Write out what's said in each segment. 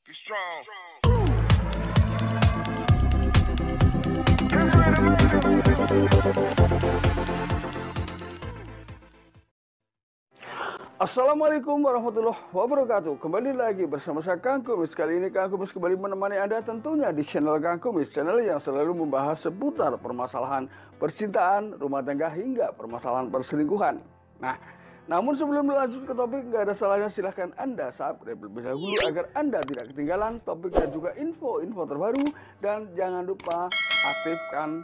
Be strong. Assalamualaikum warahmatullahi wabarakatuh. Kembali lagi bersama saya Kang Kumis. Kali ini Kang Kumis kembali menemani Anda tentunya di channel Kang Kumis, channel yang selalu membahas seputar permasalahan percintaan, rumah tangga hingga permasalahan perselingkuhan. Nah, namun sebelum lanjut ke topik, nggak ada salahnya silahkan Anda subscribe terlebih dahulu agar Anda tidak ketinggalan topik dan juga info-info terbaru, dan jangan lupa aktifkan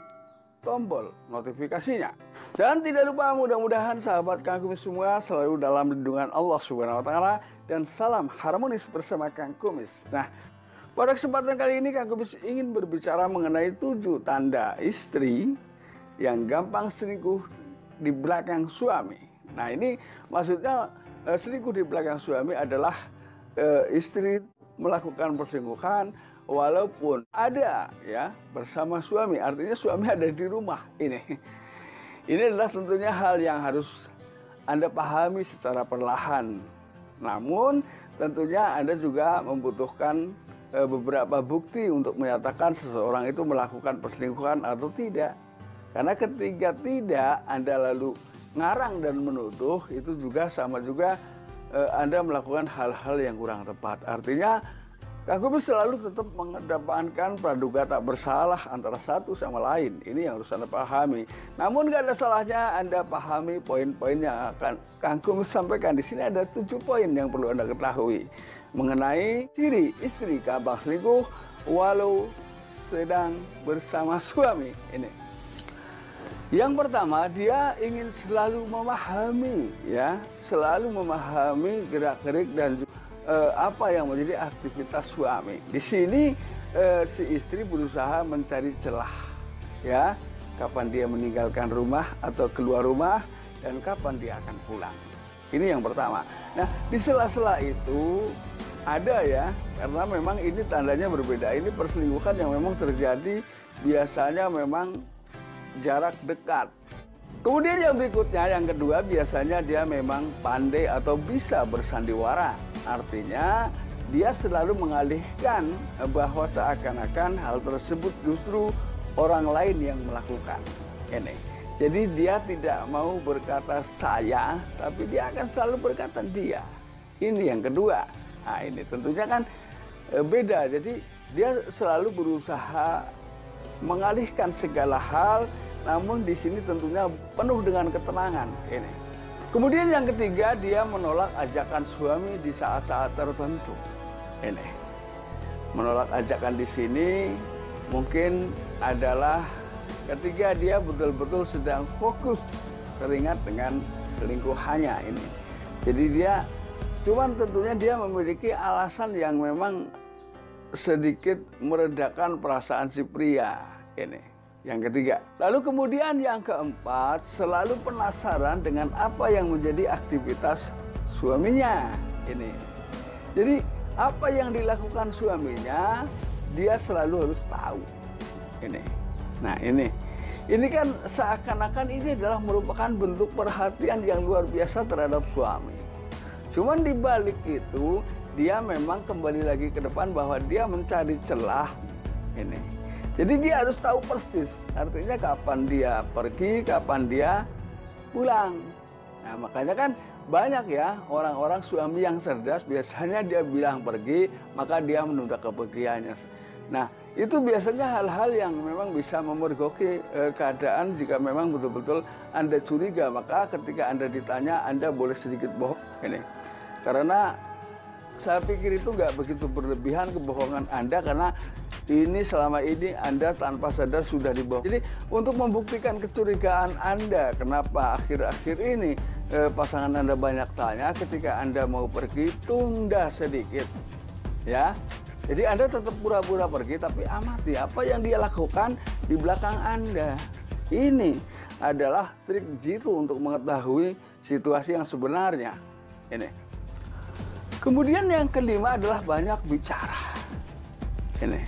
tombol notifikasinya. Dan tidak lupa, mudah-mudahan sahabat Kang Kumis semua selalu dalam lindungan Allah Subhanahu wa taala, dan salam harmonis bersama Kang Kumis. Nah, pada kesempatan kali ini Kang Kumis ingin berbicara mengenai 7 tanda istri yang gampang selingkuh di belakang suami. Nah, ini maksudnya selingkuh di belakang suami adalah istri melakukan perselingkuhan walaupun ada ya bersama suami, artinya suami ada di rumah. Ini adalah tentunya hal yang harus Anda pahami secara perlahan. Namun tentunya Anda juga membutuhkan beberapa bukti untuk menyatakan seseorang itu melakukan perselingkuhan atau tidak. Karena ketika tidak Anda lalu ngarang dan menuduh, itu juga sama juga Anda melakukan hal-hal yang kurang tepat. Artinya Kang Kumis selalu tetap mengedepankan praduga tak bersalah antara satu sama lain. Ini yang harus Anda pahami. Namun gak ada salahnya Anda pahami poin-poin yang akan Kang Kumis sampaikan. Di sini ada 7 poin yang perlu Anda ketahui mengenai ciri istri gampang selingkuh walau sedang bersama suami. Ini. Yang pertama, dia ingin selalu memahami, ya, selalu memahami gerak-gerik dan apa yang menjadi aktivitas suami. Di sini si istri berusaha mencari celah, ya, kapan dia meninggalkan rumah atau keluar rumah dan kapan dia akan pulang. Ini yang pertama. Nah, di sela-sela itu ada ya, karena memang ini tandanya berbeda. Ini perselingkuhan yang memang terjadi biasanya memang jarak dekat. Kemudian yang berikutnya, yang kedua, biasanya dia memang pandai atau bisa bersandiwara. Artinya dia selalu mengalihkan bahwa seakan-akan hal tersebut justru orang lain yang melakukan. Ini. Jadi dia tidak mau berkata saya, tapi dia akan selalu berkata dia. Ini yang kedua. Nah, ini tentunya kan beda. Jadi dia selalu berusaha mengalihkan segala hal, namun di sini tentunya penuh dengan ketenangan. Ini. Kemudian yang ketiga, dia menolak ajakan suami di saat-saat tertentu. Ini. Menolak ajakan di sini mungkin adalah ketika dia betul-betul sedang fokus teringat dengan selingkuhannya ini. Jadi dia cuman tentunya dia memiliki alasan yang memang sedikit meredakan perasaan si pria ini. Yang ketiga. Lalu kemudian yang keempat, selalu penasaran dengan apa yang menjadi aktivitas suaminya. Ini. Jadi apa yang dilakukan suaminya, dia selalu harus tahu. Ini. Nah, ini kan seakan-akan ini adalah merupakan bentuk perhatian yang luar biasa terhadap suami. Cuman di balik itu, dia memang kembali lagi ke depan bahwa dia mencari celah. Ini. Jadi dia harus tahu persis, artinya kapan dia pergi, kapan dia pulang. Nah, makanya kan banyak ya orang-orang suami yang cerdas, biasanya dia bilang pergi, maka dia menunda kepergiannya. Nah, itu biasanya hal-hal yang memang bisa memergoki keadaan jika memang betul-betul Anda curiga. Maka ketika Anda ditanya, Anda boleh sedikit bohong. Ini. Karena saya pikir itu nggak begitu berlebihan kebohongan Anda, karena ini selama ini Anda tanpa sadar sudah dibohongi. Jadi untuk membuktikan kecurigaan Anda, kenapa akhir-akhir ini pasangan Anda banyak tanya, ketika Anda mau pergi, tunda sedikit. Ya. Jadi Anda tetap pura-pura pergi, tapi amati apa yang dia lakukan di belakang Anda. Ini adalah trik jitu untuk mengetahui situasi yang sebenarnya. Ini. Kemudian yang kelima adalah banyak bicara. Ini.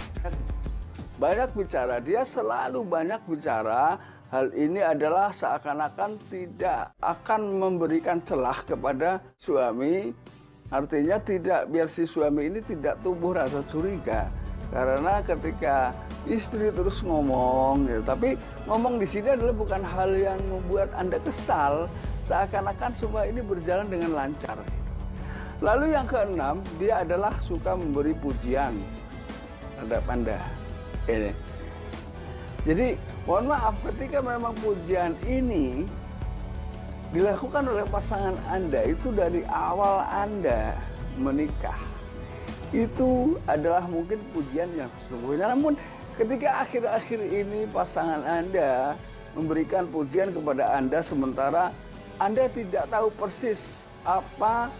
Banyak bicara, dia selalu banyak bicara. Hal ini adalah seakan-akan tidak akan memberikan celah kepada suami Artinya tidak, biar si suami ini tidak tumbuh rasa curiga. Karena ketika istri terus ngomong, ya, tapi ngomong di sini adalah bukan hal yang membuat Anda kesal, seakan-akan semua ini berjalan dengan lancar. Lalu yang keenam, dia adalah suka memberi pujian terhadap Anda. Ini. Jadi, mohon maaf, ketika memang pujian ini dilakukan oleh pasangan Anda itu dari awal Anda menikah, itu adalah mungkin pujian yang sesungguhnya. Namun ketika akhir-akhir ini pasangan Anda memberikan pujian kepada Anda, sementara Anda tidak tahu persis apa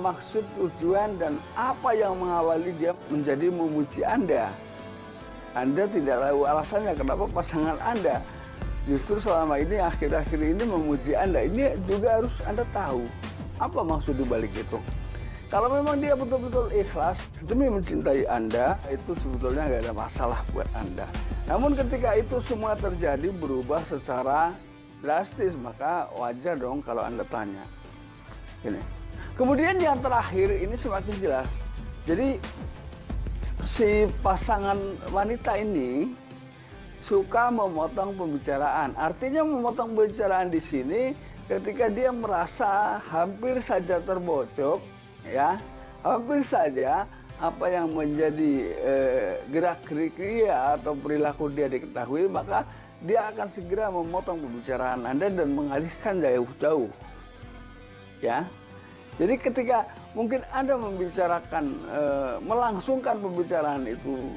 maksud, tujuan, dan apa yang mengawali dia menjadi memuji Anda. Anda tidak tahu alasannya kenapa pasangan Anda justru selama ini, akhir-akhir ini memuji Anda. Ini juga harus Anda tahu apa maksud dibalik itu. Kalau memang dia betul-betul ikhlas demi mencintai Anda, itu sebetulnya nggak ada masalah buat Anda. Namun ketika itu semua terjadi berubah secara drastis, maka wajar dong kalau Anda tanya. Ini. Kemudian yang terakhir ini semakin jelas. Jadi si pasangan wanita ini suka memotong pembicaraan. Artinya memotong pembicaraan di sini ketika dia merasa hampir saja terbocok, ya, hampir saja apa yang menjadi gerak-gerik dia atau perilaku dia diketahui, maka dia akan segera memotong pembicaraan Anda dan mengalihkan jauh-jauh. Ya. Jadi ketika mungkin Anda membicarakan, melangsungkan pembicaraan itu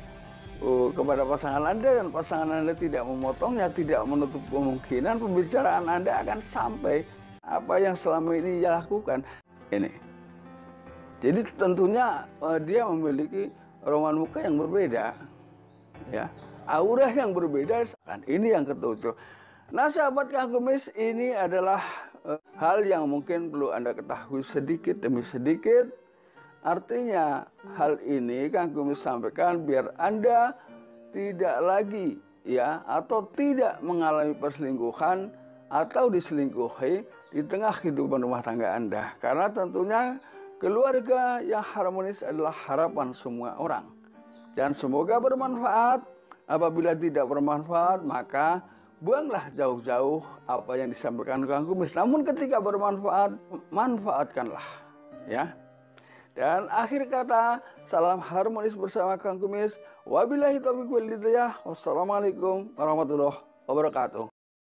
kepada pasangan Anda dan pasangan Anda tidak memotongnya, tidak menutup kemungkinan pembicaraan Anda akan sampai apa yang selama ini dia lakukan. Ini. Jadi tentunya dia memiliki rawan muka yang berbeda, ya, aura yang berbeda. Ini yang ketujuh. Nah, sahabat Kang Kumis, ini adalah hal yang mungkin perlu Anda ketahui sedikit demi sedikit. Artinya hal ini Kang Kumis sampaikan biar Anda tidak lagi, ya, atau tidak mengalami perselingkuhan atau diselingkuhi di tengah kehidupan rumah tangga Anda. Karena tentunya keluarga yang harmonis adalah harapan semua orang. Dan semoga bermanfaat. Apabila tidak bermanfaat, maka buanglah jauh-jauh apa yang disampaikan Kang Kumis. Namun ketika bermanfaat, manfaatkanlah, ya. Dan akhir kata, salam harmonis bersama Kang Kumis. Wabillahi taufiq wal hidayah. Wassalamualaikum warahmatullahi wabarakatuh.